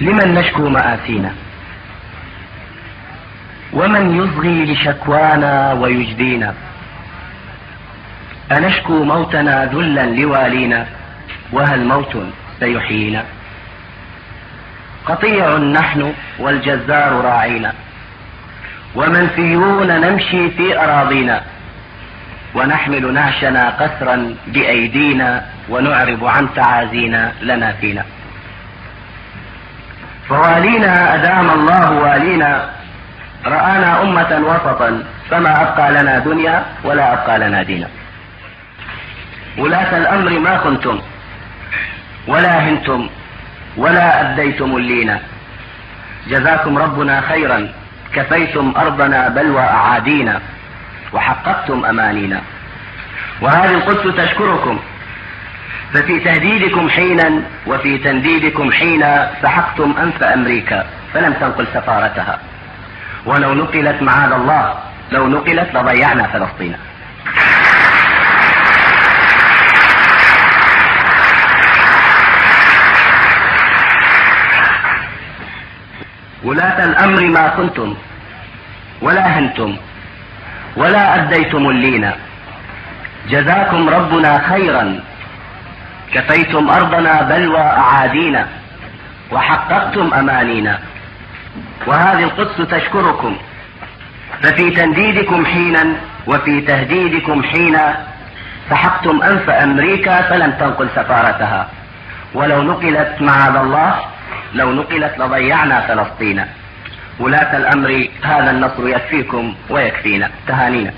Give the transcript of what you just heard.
لمن نشكو مآسينا، ومن يصغي لشكوانا ويجدينا؟ أنشكو موتنا ذلا لوالينا، وهل موت سيحيينا؟ قطيع نحن والجزار راعينا، ومنفيون نمشي في أراضينا، ونحمل نعشنا قسرا بأيدينا، ونعرب عن تعازينا لنا فينا. فوالينا أدام الله والينا، رآنا أمة وسطا، فما أبقى لنا دنيا ولا أبقى لنا دينا. ولاة الأمر ما كنتم ولا هنتم ولا أديتم اللينا، جزاكم ربنا خيرا، كفيتم أرضنا بلوى أعادينا، وحققتم أمانينا. وهذه القدس تشكركم، ففي تهديدكم حينا وفي تنديدكم حينا سحقتم أنف أمريكا فلم تنقل سفارتها، ولو نقلت معاذ الله لو نقلت لضيعنا فلسطين. ولاة الأمر ما كنتم ولا هنتم ولا أديتم اللينا، جزاكم ربنا خيرا، كفيتم أرضنا بلوى أعادينا، وحققتم أمانينا. وهذه القدس تشكركم، ففي تنديدكم حينا وفي تهديدكم حينا سحقتم أنف أمريكا فلم تنقل سفارتها، ولو نقلت معاذ الله لو نقلت لضيعنا فلسطين. ولاة الأمر هذا النصر يكفيكم ويكفينا. تهانينا.